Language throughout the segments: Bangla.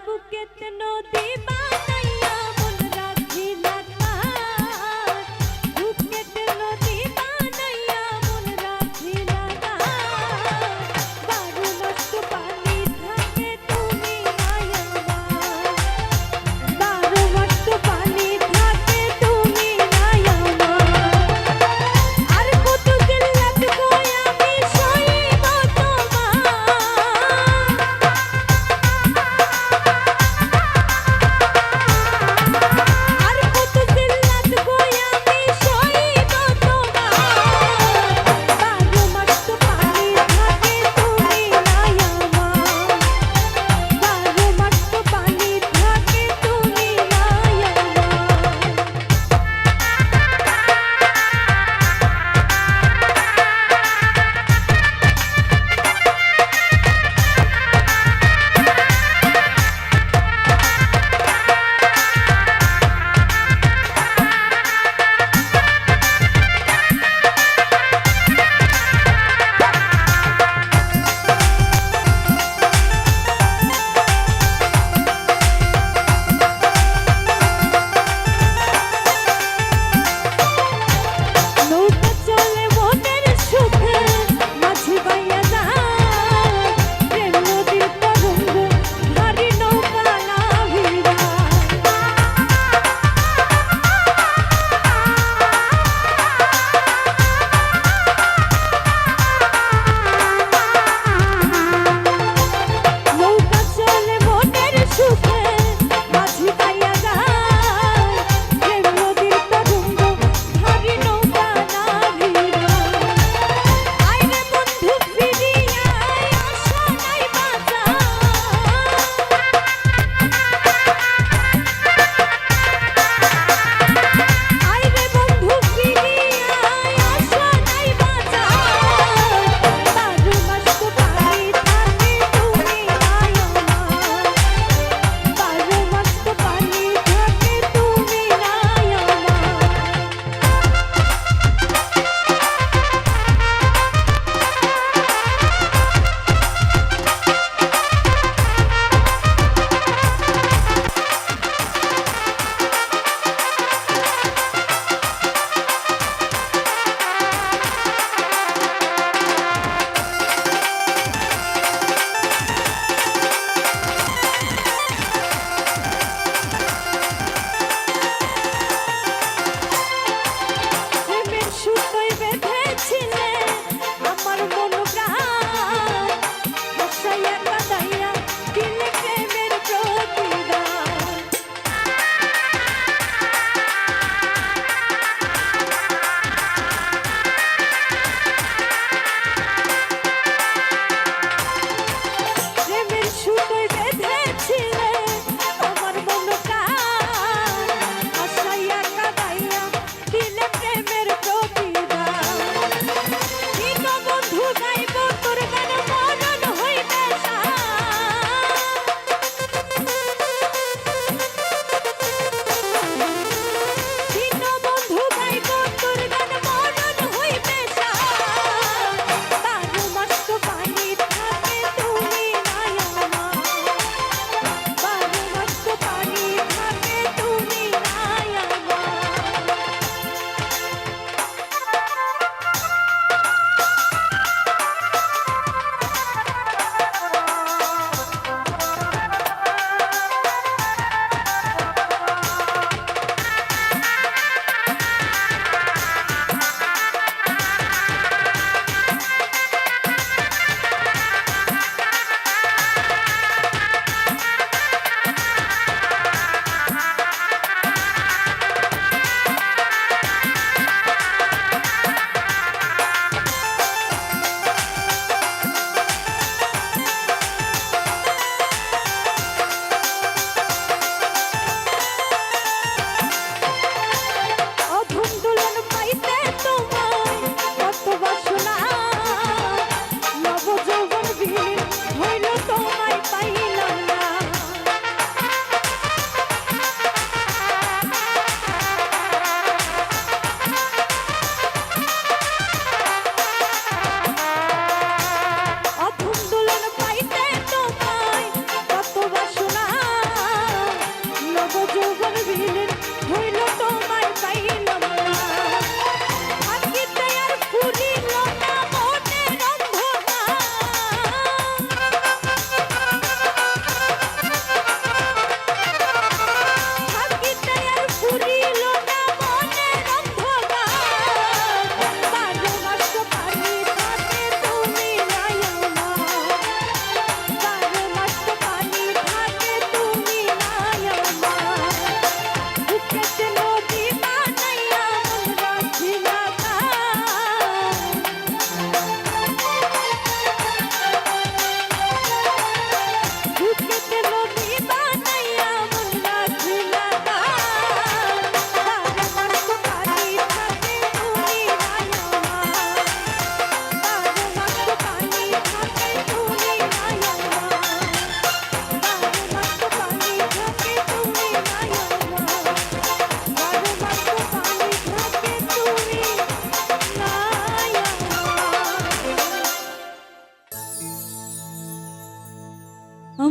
বুকেতে নদী বানাইয়া মন রাখিলা তার, বুকেতে নদী বানাইয়া মন রাখিলা তার। বারো মাস তো পানি থাকে তুমি নাই আমার, বারো মাস তো পানি থাকে তুমি নাই আমার। আর কত জিল্লাত গো আমি সইব তোমার।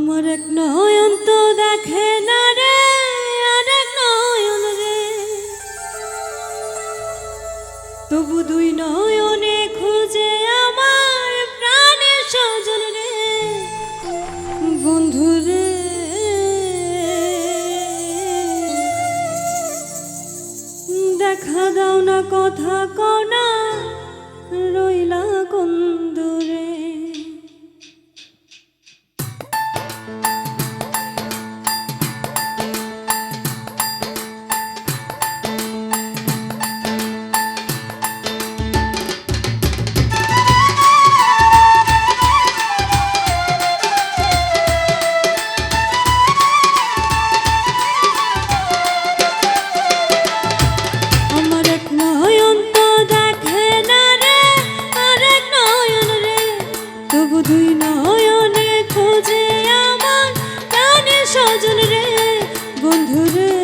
আমার এক নয়ন তো দেখে না রে, আরেক নয়ন রে, তবু দুই নয়নে খুঁজে আমার প্রাণের সজন রে, বন্ধু রে। দেখা দাও না, কথা কও না, রইলা কোন দূরে। দুই নয়নে খোঁজে আমার প্রাণের সজন রে, বন্ধু রে।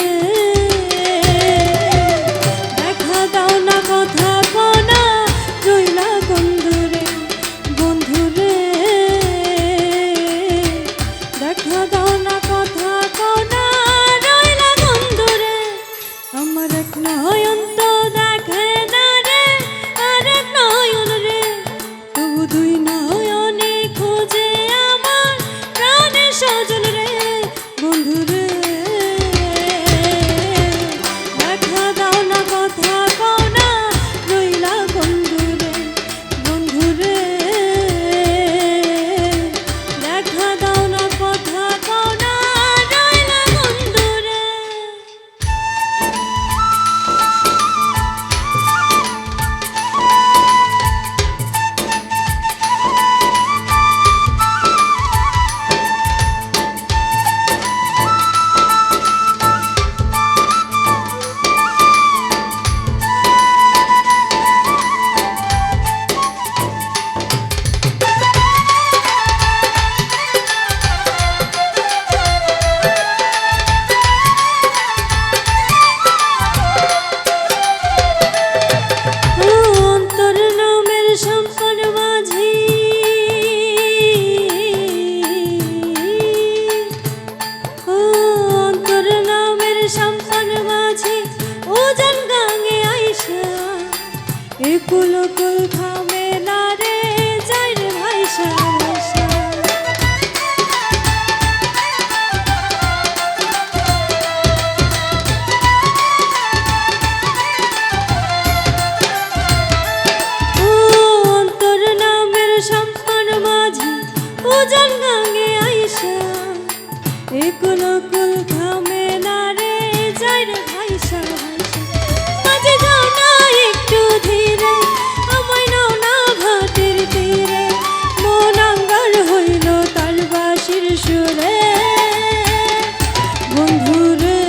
দেখা দাও না, কথা কও না, রইলা কোন দূরে, বন্ধু রে। দেখা দাও না, কথা কও না, রইলা কোন দূরে। আমার এক নয়ন তো দেখে না রে, আরেক নয়ন রে, তবু দুই নয়নে খোঁজে আমার প্রাণের সজন রে, বন্ধু রে। দেখা দাও না, কথা কও না, রইলা কোন দূরে, বন্ধু রে। দেখা দাও না, কথা কও না, রইলা কোন দূরে। কুল কুল থামে না রে, যাই রে ভাইসা ভাইসা। ও অন্তর নামের সম্পন মাঝি উজান গাঙ্গে আইসা, এ কুল কুল থামে না রে, যাই রে ভাইসা ভাইসা। মাঝে যাও না একটু ধীরে, আমায় নাও না ঘাটের তীরে, মন আঙ্গার হইল তার বাঁশির সুরে, বন্ধু রে।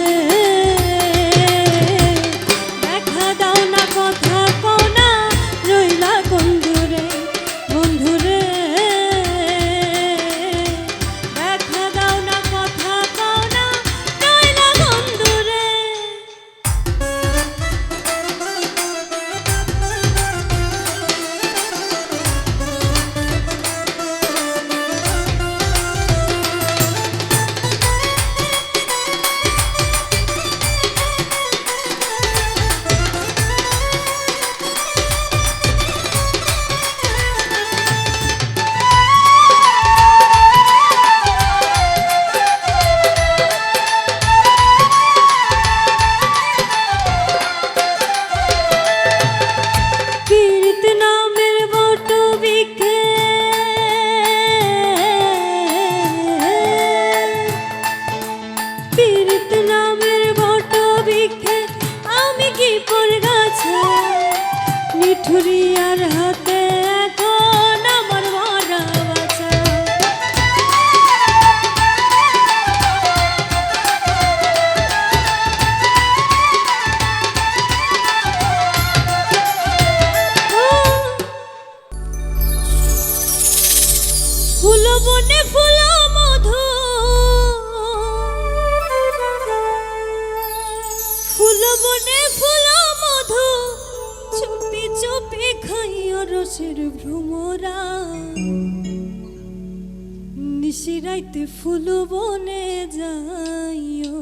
দেখা দাও না, কথা কও না, রইলা কোন দূরে, বন্ধু রে। দেখা দাও না, কথা কও না, রইলা কোন দূরে। নিঠুরিয়ার হাতে এখন আমার মারা বাঁচা, ফুল বনে ফুল মধু, ফুল বনে ফুল মধু, চুপি চুপি খাইয়া রসের ভ্রমরা। নিশিরাইতে ফুল বনে যাইও।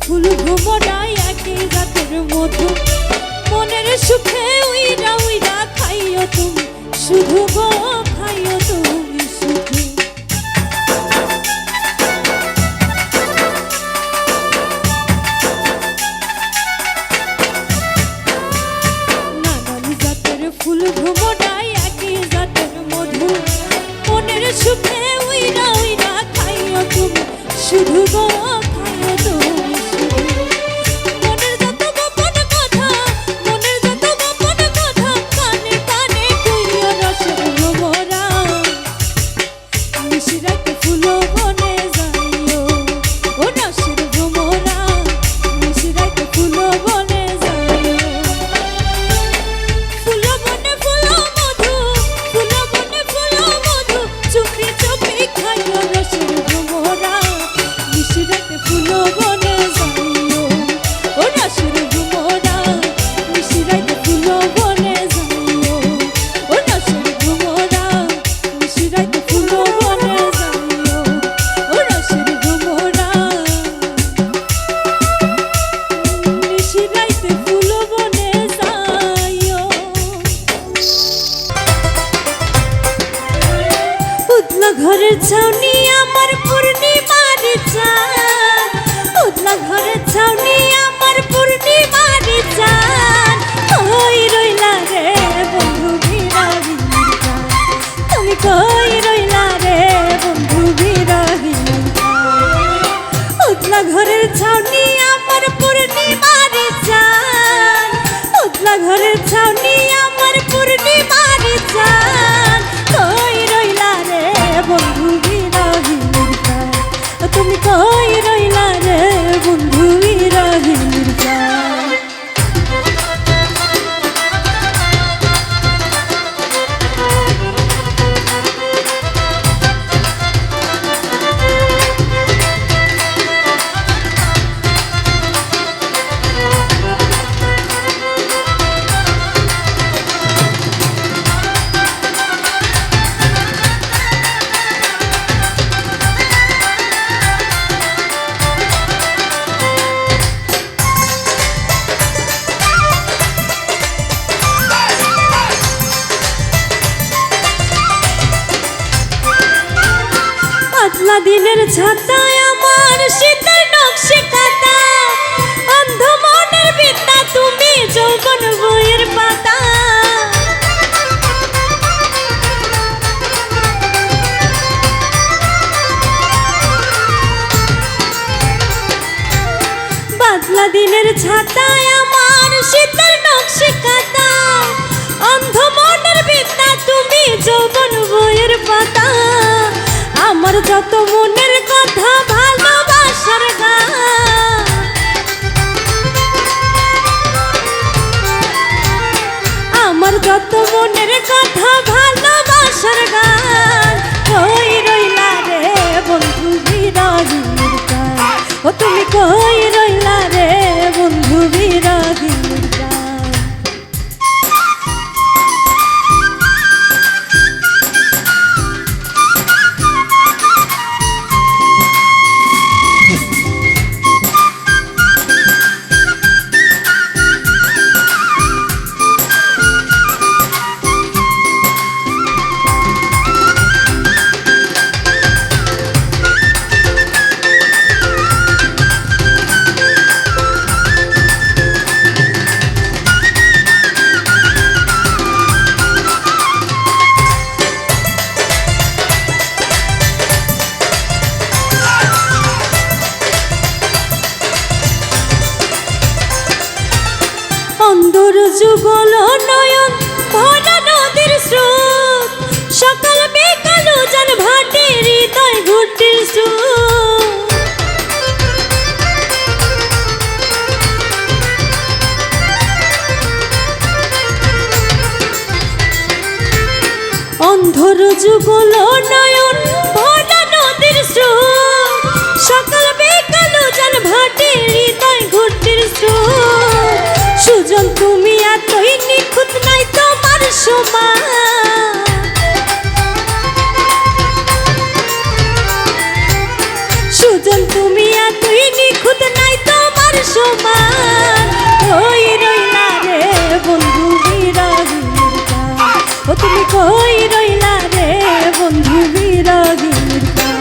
ফুল ভ্রমরাই একই রাতের মধু মনের সুখে উইরা উইরা খাইও তুমি শুধু গো খাইও তুমি শুধু নানান জাতের ফুল ভ্রমরাই একই জাতের মধু মনের সুখে উইরা উইরা খাইও তুমি শুধু গো খাইও তুমি ঘরের ছাউনি আমার পূর্ণিমার চাঁদ উদলা ঘরের ছাউনি আমার পূর্ণিমার চাঁদ ওই রইলা রে বন্ধু বিরাগিনীর গান বাদলা দিনের ছাতায় আমার শীতের নকশে কাটা, অন্ধ মনের বিদ্যা তুমি যৌবন বইয়ের পাতা। বাদলা দিনের ছাতায় আমার শীতের নকশে কাটা, অন্ধ মনের বিদ্যা তুমি যৌবন বইয়ের পাতা। আমার যত মনের কথা ভালোবাসার গান, আমার যত মনের কথা ভালোবাসার গান, কই রইলা রে বন্ধু বিরহিনীর গান, ও তুমি কই রইলা রে বন্ধু বিরহিনীর গান। অন্ধর যুগল নয়ন ভরা নদীর স্রোত, সকাল বিকাল উজান ভাটে হৃদয় ঘুরটির স্রোত। অন্ধর যুগল নয়ন ভরা নদীর স্রোত, সকাল বিকাল উজান ভাটে হৃদয় ঘুরটির স্রোত। সুজন তুমি এতই নিখুঁত নাই তোমার সমান, সুজন তুমি এতই নিখুঁত নাই তোমার সমান। কই রইলা রে বন্ধু বিরহিনীর গান, ও তুমি কই রইলা রে বন্ধু বিরহিনীর গান।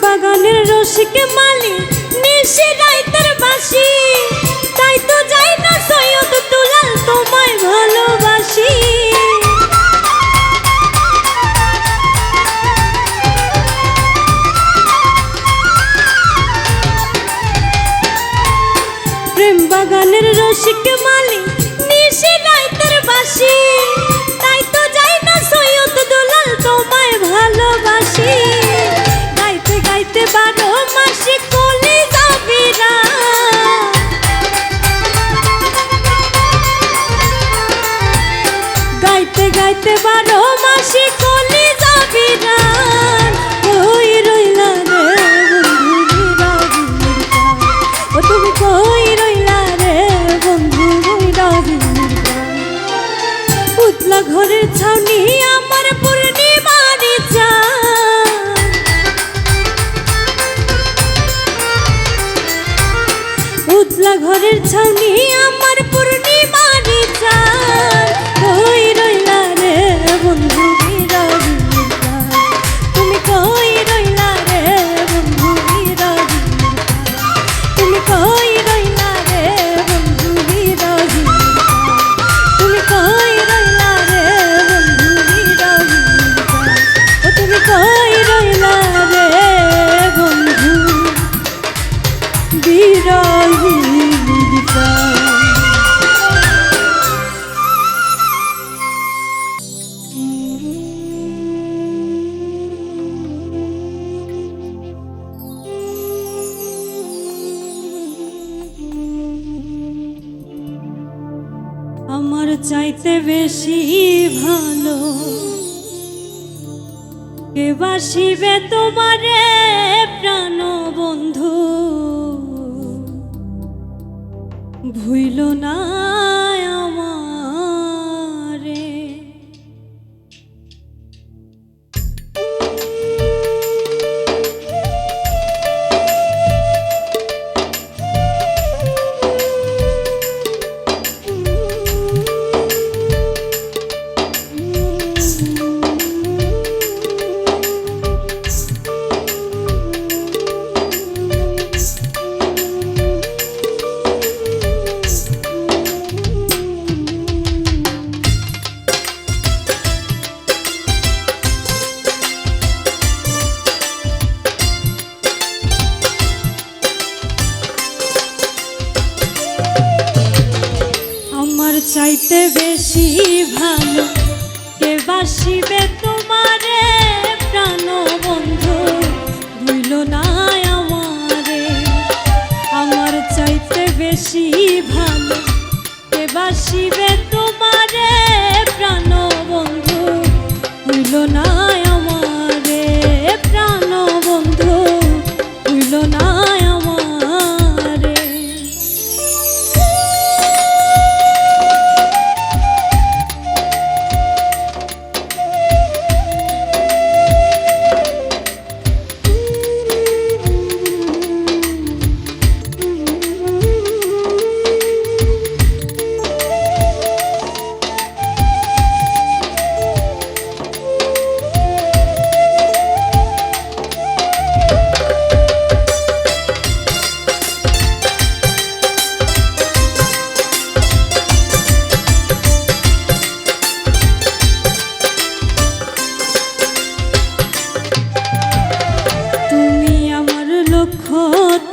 বাগানের রসিকে মালি নিশে রাইতের বাসি, তাই তো যাই না সৈয়দ দুলাল তোমায় ভালোবাসি। প্রেম বাগানের রসিকে মালি নিশে রাইতের বাসি, তাই তো যাই না সৈয়দ দুলাল তোমায় ভালোবাসি। গাইতে বারো মাসে কলি যাবি না, গাইতে গাইতে বারো মাসে কলি যাবি না। কই রইলা রে বন্ধু বিরহিনীর গান, ও তুমি কই রইলা রে বন্ধু বিরহিনীর গান। উতলা ঘরের ছাউনি আমার পূর্ণিমার চাঁদ, উতলা ঘরের ছাউনি আমার পূর্ণিমার চাঁদ। কই রইলা রে বন্ধু বিরহিনীর গান, তুমি কই রইলা রে বন্ধু বিরহিনীর গান, তুমি কই রইলা রে বন্ধু বিরহিনীর গান, তুমি কই রইলা রে বন্ধু চাইতে বেশি ভালো কে বাসিবে তোমারে প্রাণ বন্ধু, ভুইল না আমারে। চাইতে বেশি ভালো কে বাসিবে তোমারে প্রাণ বন্ধু, ভুইল না আমারে। আমার চাইতে বেশি ভালো কে বাসিবে তোমারে প্রাণ বন্ধু, ভুইল না আমারে প্রাণ বন্ধু, ভুইল না আমারে।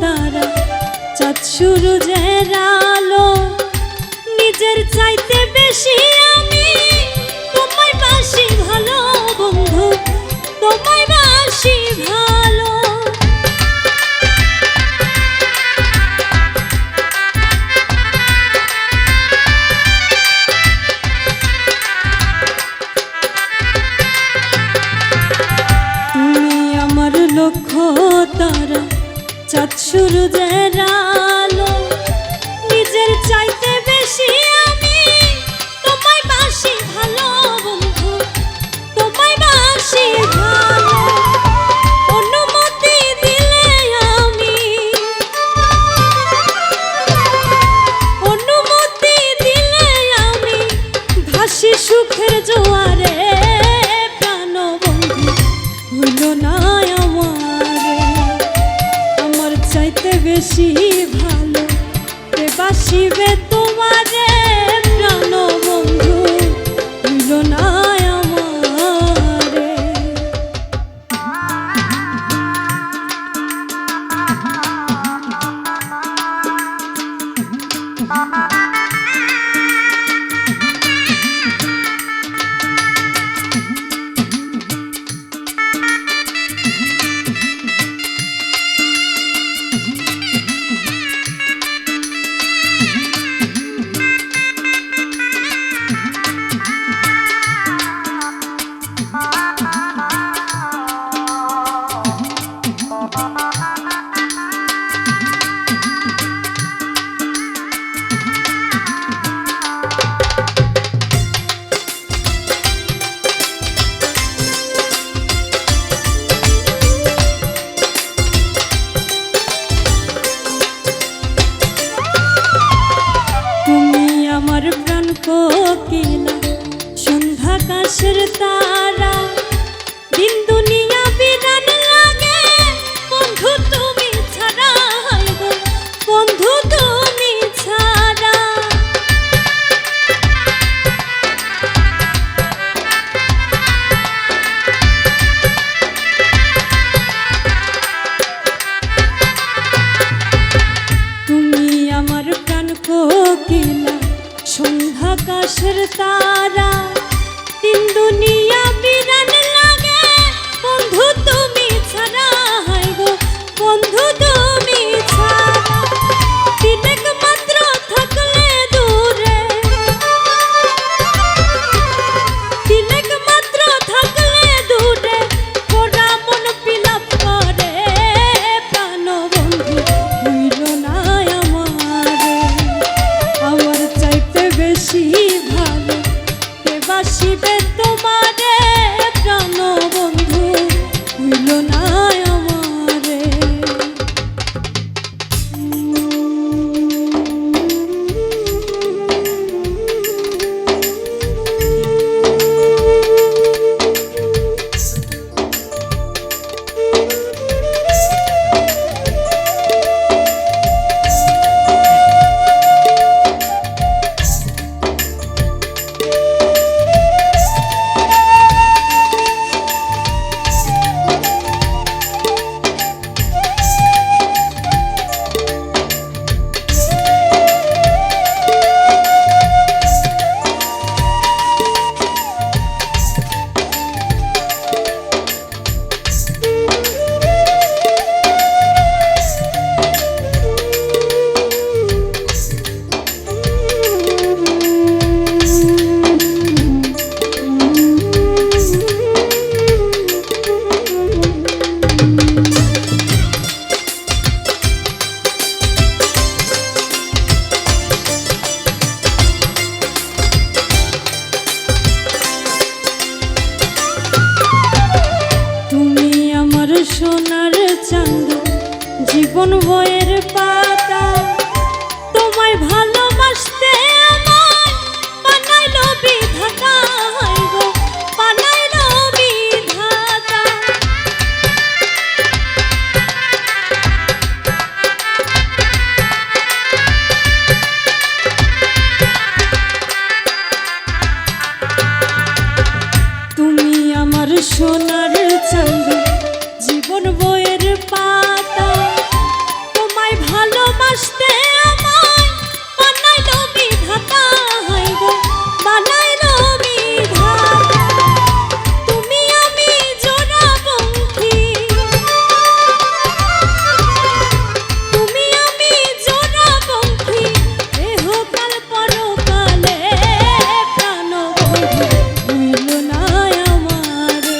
তারা চাঁদ সূরজের আলো, নিজের চাইতে বেশি আমি তোমায় বাসি ভালো বন্ধু, তোমায় বাসি ভালো। তুমি আমার লক্ষ্য তারা চাঁদ সূরজের আলো, নিজের চাইতে বেশি আমি তোমায় বাসি ভালো বন্ধু, তোমায় বাসি ভালো। অনুমতি দিলে আমি, অনুমতি দিলে আমি ভাসি সুখের জোয়ারে প্রাণ বন্ধু, ভুইল না চাইতে বেশি ভালো কে বাসিবে তোমারে প্রাণ বন্ধু, ভুইল না আমারে। আমার প্রাণ কোকিলা সন্ধ্যাকাশের তারা, দিন দুনিয়া বিরান লাগে বন্ধু তুমি ছাড়া, বন্ধু তুমি ছাড়া। তুমি আমার প্রাণ কোকিলা সন্ধ্যাকাশের তারা, দিন দুনিয়া সোনার চাঁদ জীবন বইয়ের পাতা তোমায় ভালোবাসতে আমায় বানাইলো বিধাতা হায় গো বানাইলো বিধাতা তুমি আমার সোনার চাঁদ জীবন বইয়ের পাতা তোমায় ভালোবাসতে আমায় বানাইলো বিধাতা হায় গো বানাইলো বিধাতা তুমি আমি জোড়া বন্ধি তুমি আমি জোড়া বন্ধি দেহকাল পরকালে প্রাণ বন্ধু হইল না আমারে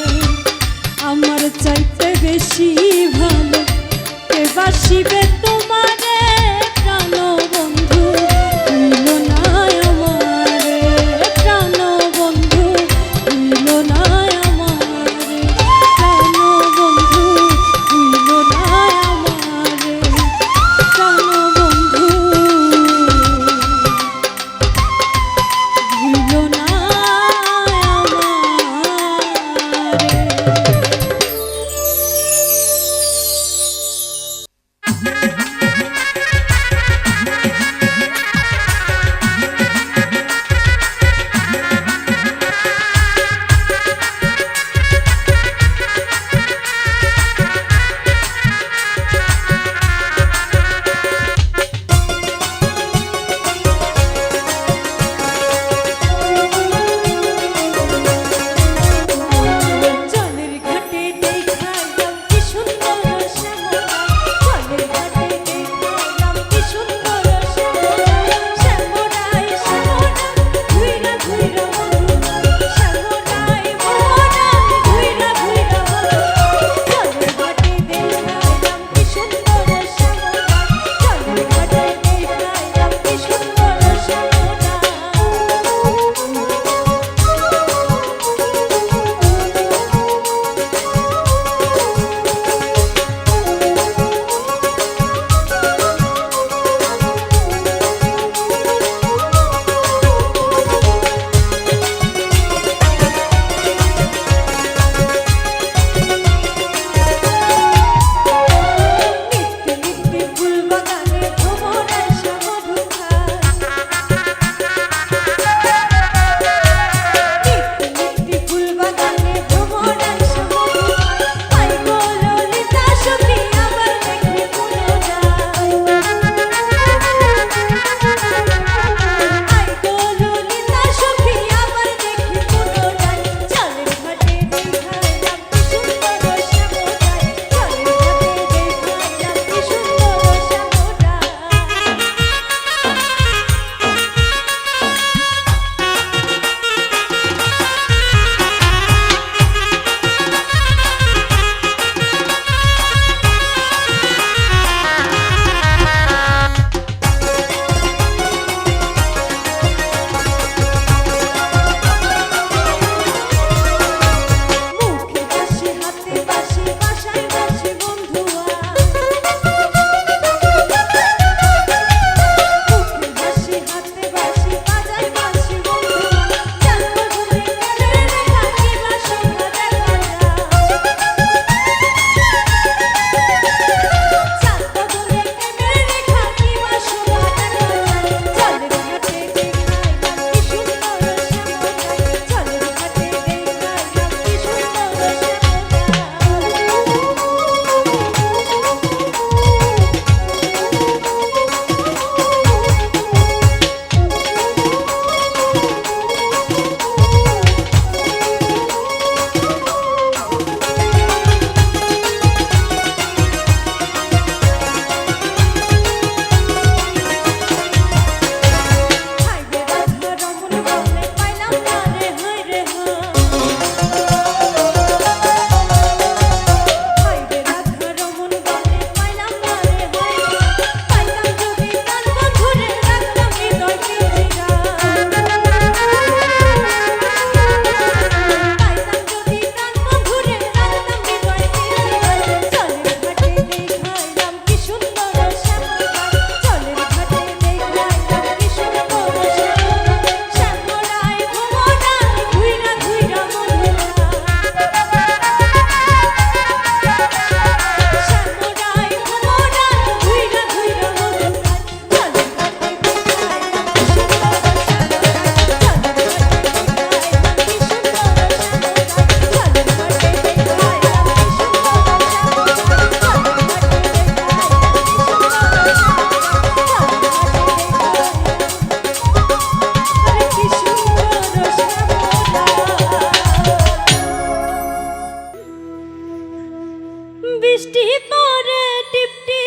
বৃষ্টি পরে টিপটি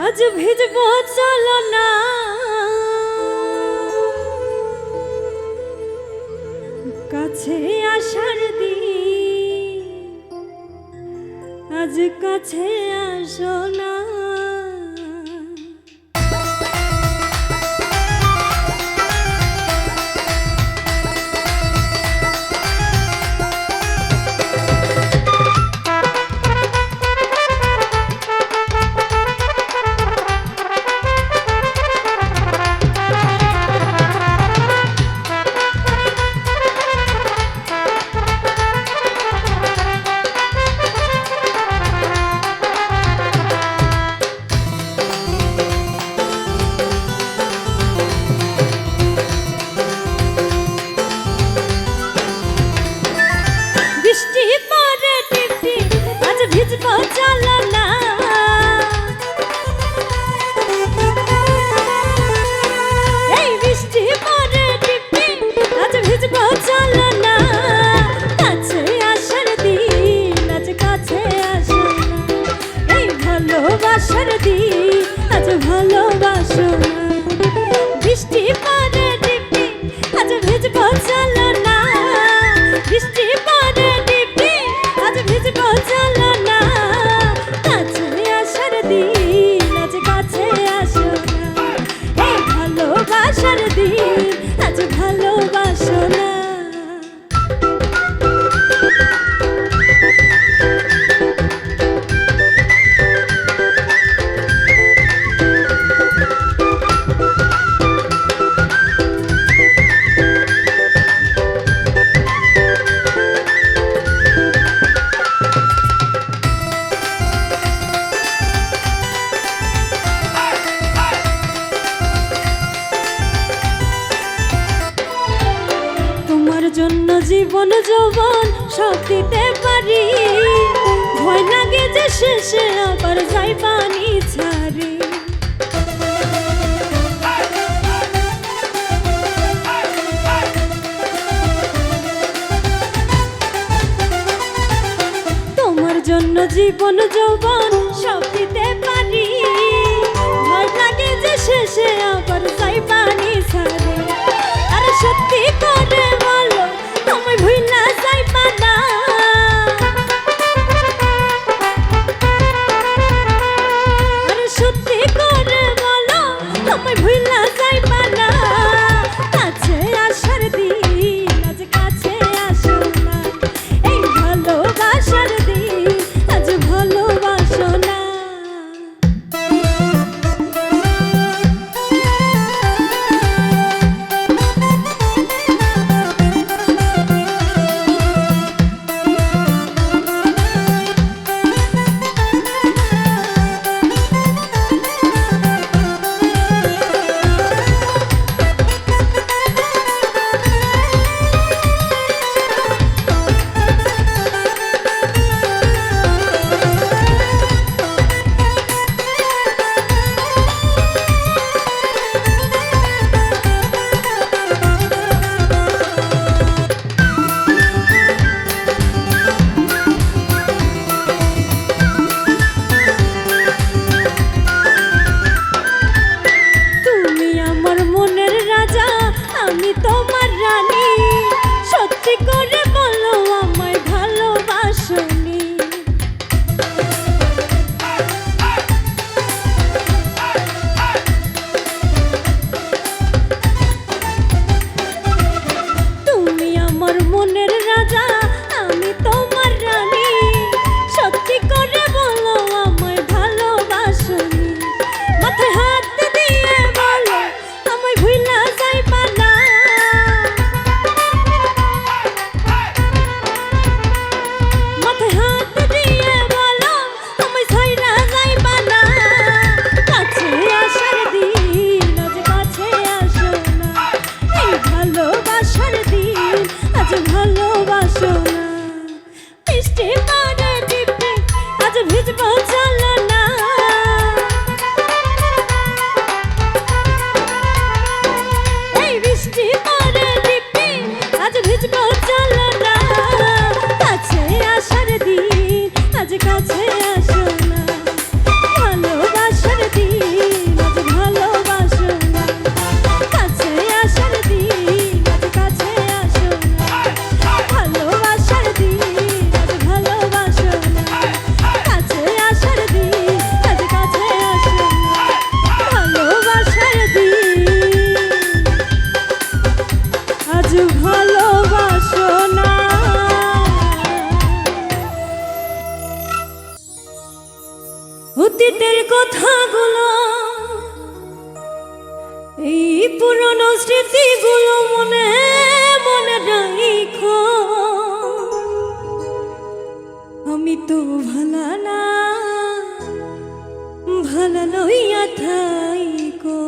আজ ভিজবো চলো না কাছে আসার দিন আজ কাছে আসো না বৃষ্টি পরে টিপটি আজ ভিজবো চলো না এই বৃষ্টি পরে টিপটি আজ ভিজবো চলো না কাছে আসার দিন আজ কাছে আসো না এই ভালোবাসার দিন আজ ভালোবাসো না বৃষ্টি পরে টিপটি আজ ভিজবো চলো না বৃষ্টি পরে টিপটি আজ ভিজবো চলো না কাছে আসার দিন আজ কাছে আসো না এই ভালোবাসার দিন আজ ভালোবাসো না জন্য জীবন যৌবন সব দিতে পারি ভয় লাগে যে শেষে আবার যাই পানি ছাড়ি তোমার জন্য জীবন যৌবন সব দিতে পারি ভয় লাগে যে শেষে আবার যাই পানি ছাড়ি আরে সত্যি করে বলো আমায় ভুইলা যাইবা না আরে সত্যি করে বলো আমায় ভুইলা যাইবা না কাছে আসার দিন আজ কাছে আসো না এই ভালোবাসার দিন আজ ভালোবাসো না আমি তোমার রানী সত্যি করে বলো আমায় ভালোবাসোনি তুমি আমার মনের রাজা আমি তোমার রানী সত্যি করে বলো আমায় ভালোবাসোনি মাথায় হাত দিয়ে বলো আমায় ভুইলা যাইবা না ভালোবাসো না। অতীতের কথাগুলো, এই পুরনো স্মৃতিগুলো মনে মনে রাখো। আমি তো ভালা না, ভালা লইয়া থাইকো।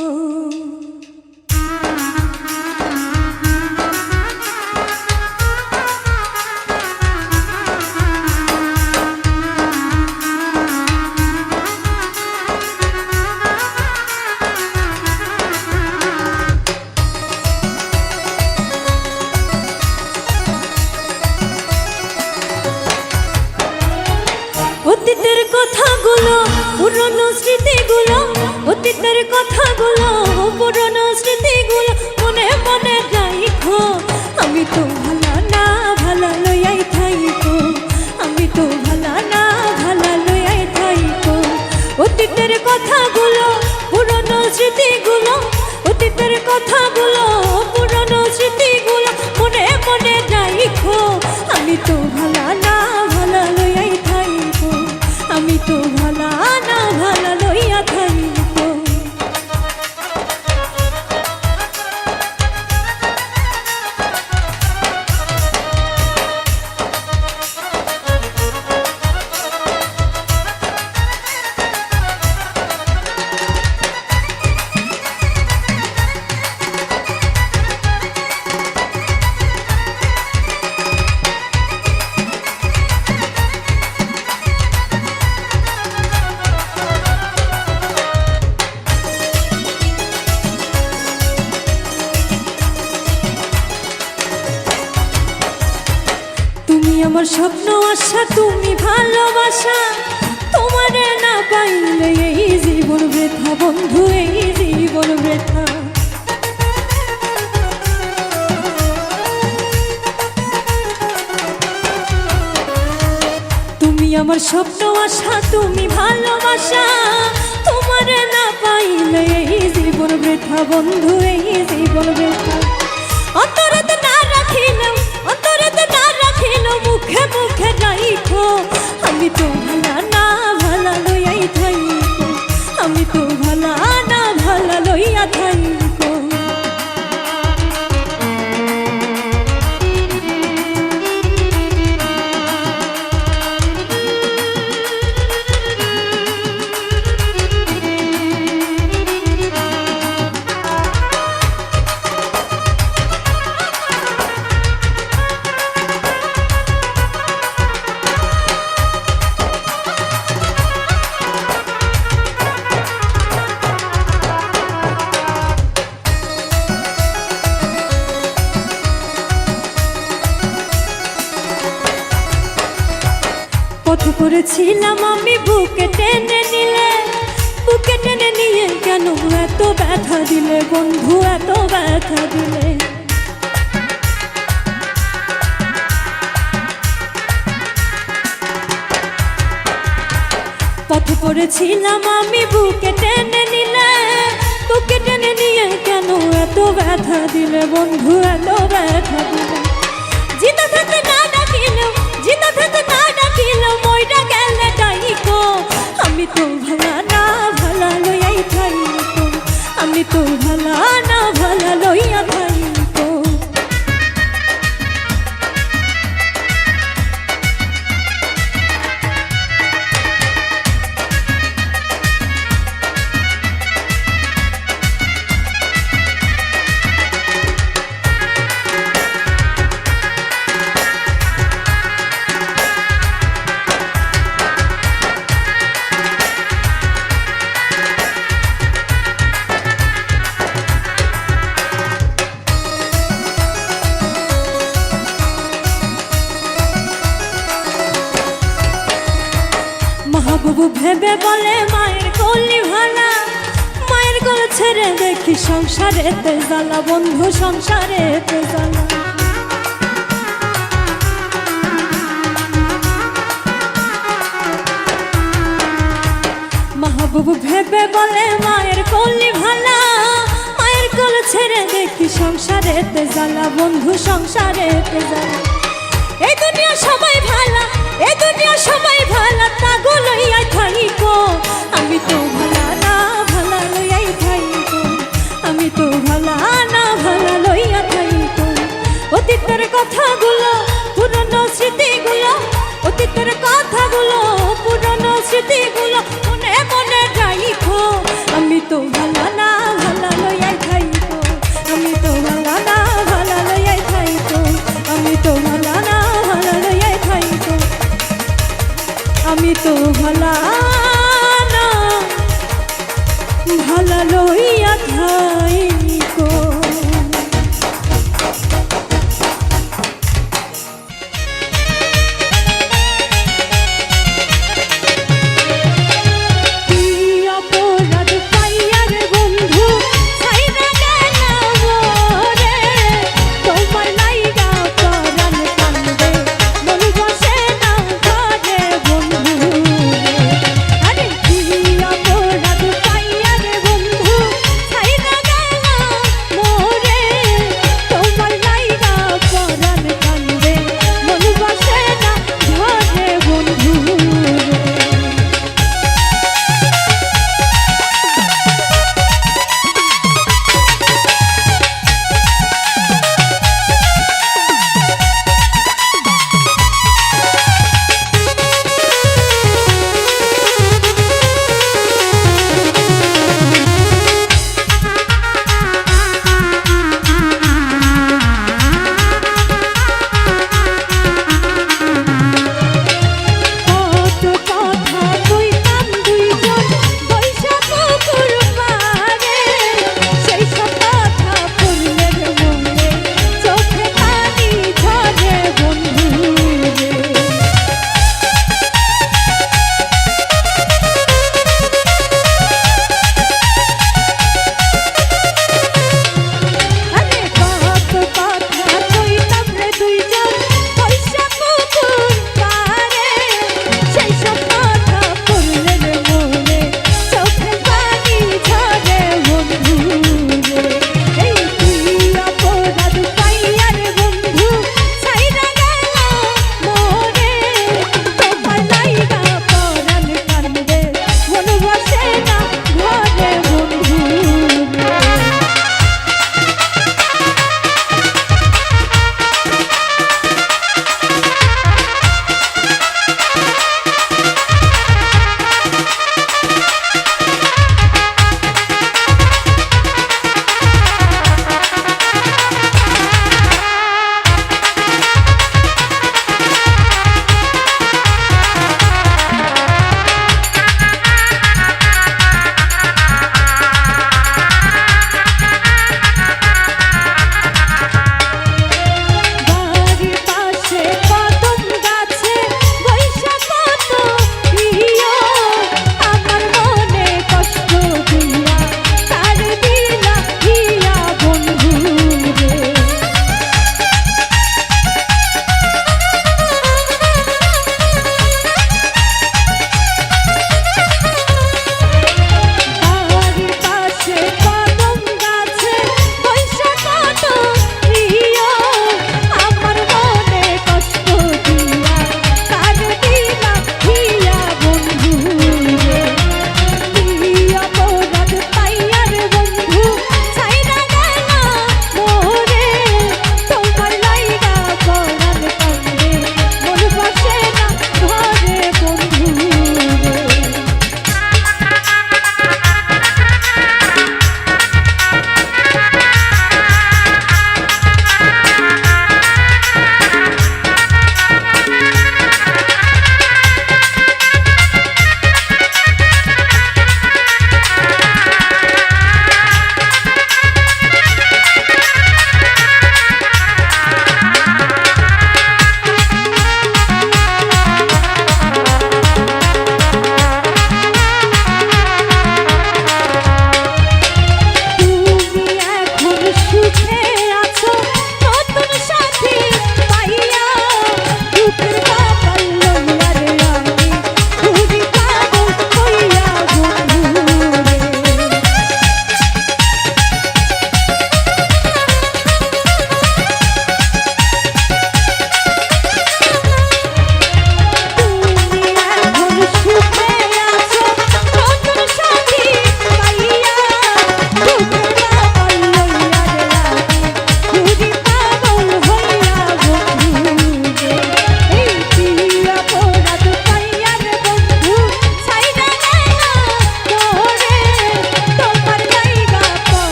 অতীতের কথাগুলো, পুরনো স্মৃতিগুলো, অতীতের কথাগুলো, পুরনো স্মৃতিগুলো মনে মনে রাখো। আমি তো ভালা না, ভালা লইয়াই থাইকো। আমি তো ভালা না, ভালা লইয়াই থাইকো। অতীতের কথাগুলো, পুরনো স্মৃতিগুলো, অতীতের কথাগুলো, পুরনো স্মৃতিগুলো মনে মনে রাখো। আমি তো ভালা না, ভালা লইয়াই থাইকো। আমি তো ভালা না, ভালা লইয়া থাইকো। আমার স্বপ্ন আশা, তুমি ভালোবাসা। তোমারে না পাইলে এই জীবন বৃথা বন্ধু, এই জীবন বৃথা। তুমি আমার স্বপ্ন আশা, তুমি ভালোবাসা। তোমারে না পাইলে এই জীবন বৃথা বন্ধু, এই জীবন বৃথা। অন্তরেতে না রাখিলেও, অন্তরেতে না রাখিলেও মুখে মুখে রাখো। আমি তো ভালা না, ভালা লইয়াই থাইকো। আমি তো ভালা না, ভালা লইয়া থাইকো। পথে পড়েছিলাম আমি, বুকে টেনে নিলে, বুকে টেনে নিয়ে কেন এত ব্যথা দিলে বন্ধু, এত ব্যথা দিলে। পথে পড়েছিলাম আমি, বুকে টেনে নিলে, বুকে টেনে নিয়ে কেন এত ব্যথা দিলে বন্ধু, এত ব্যথা দিলে। জিতা থাকতে না ডাকিলেও, জিতা থাকতে না ডাকিলেও মইরা গেলে ডাইকো। আমি তো ভালা না, ভালা লইয়াই থাইকো। আমি তো ভালা না, ভালা লইয়া থাইকো। মাহবুব ভেবে বলে মায়ের কলি ভালা, মায়ের কোল ছেড়ে দেখি সংসারেতে জ্বালা বন্ধু, সংসারেতে জ্বালা। মাহবুব ভেবে বলে মায়ের কলি ভালা, মায়ের কোল ছেড়ে দেখি সংসারে সংসারেতে জ্বালা বন্ধু সংসারেতে জ্বালা এই দুনিয়া সবাই ভালা এই দুনিয়া সবাই ভালা তাগো লইয়াই থাইকো আমি তো ভালা না ভালা লইয়াই থাইকো আমি তো ভালা না ভালা লইয়া থাইকো অতীতের কথাগুলো পুরনো স্মৃতিগুলো অতীতের কথাগুলো পুরনো স্মৃতিগুলো মনে মনে রাইখো আমি তো ভালা না ভালা লইয়াই থাইকো আমি তো ভালা না ভালা লইয়াই থাইকো আমি তো ভালা না ভালা লইয়াই থাইকো আমি তো ভালা না ভালা লইয়া থাইকো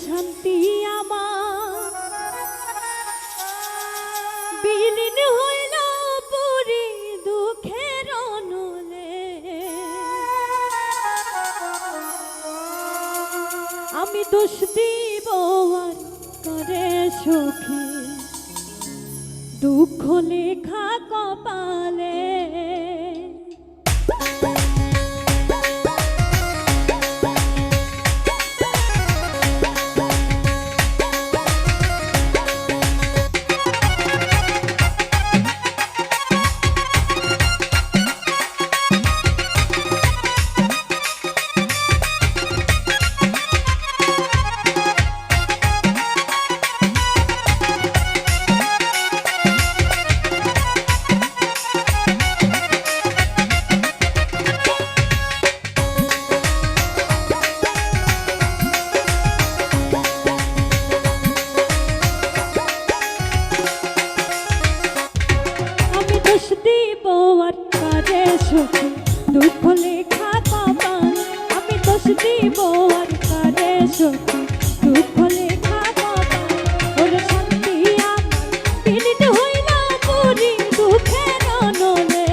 শান্তি আমার বিলীন হইল পুরি দুঃখের নলে। আমি দোষ দিব আর করে সখী দুঃখ লেখা কপালে। দোষ দিব আর কারে সখী দুঃখ লেখা কপাল। আমি দোষ দিব আর কারে সখী দুঃখ লেখা কপাল। ওরে শান্তি আমার বিলীন হইল পুরি দুঃখের নলে।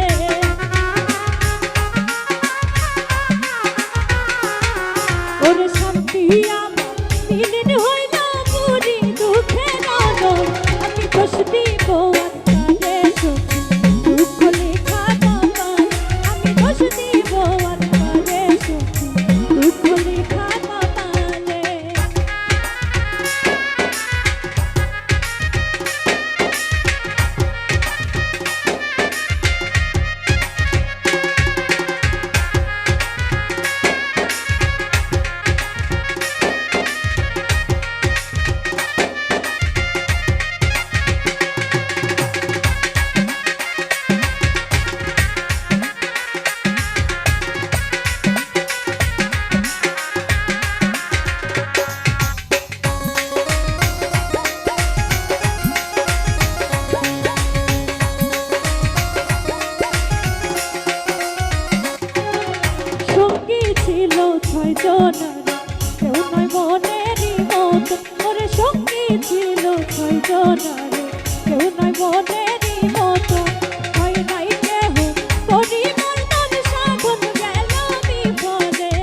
ওরে শান্তি আমার বিলীন হইল পুরি দুঃখের নলে। আমি দোষ দিব আর কারে সখী দুঃখ লেখা কপাল। আমি দোষ দিব আর কারে সখী দুঃখ লেখা কপালে। ছিল ছয় জনার কেউ নয় মনেরই মতো। ওরে সঙ্গী ছিল ছয় জনার কেউ নয় মনেরই মতো। হয় নাই কেহ পরিবর্তন সাধন গেল বিপদে।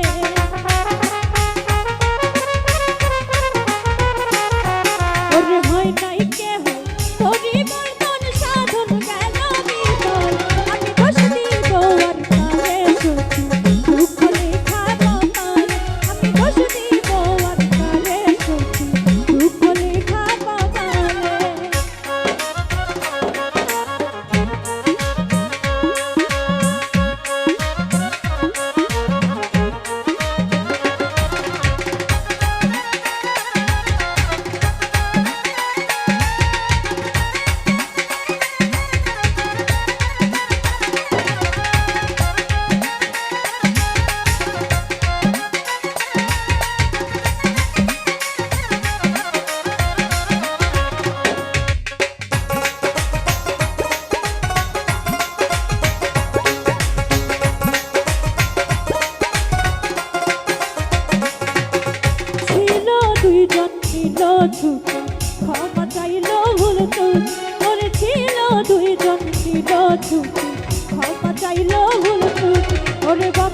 ওরে হয় নাই কেহ পরিবর্তন সাধন গেল বিপদ। আমি দোষ দিব আর কারে সখী দুঃখ লেখা কপাল। আমি দোষ দিব আর কারে সখী দুঃখ লেখা কপালে। দুইজন ছিল ছুটি ক্ষমা চাইল ভুল ত্রুটি। ওরে ছিল দুইজন ছিল ছুটি ক্ষমা চাইল ভুল ত্রুটি। ওরে বাপ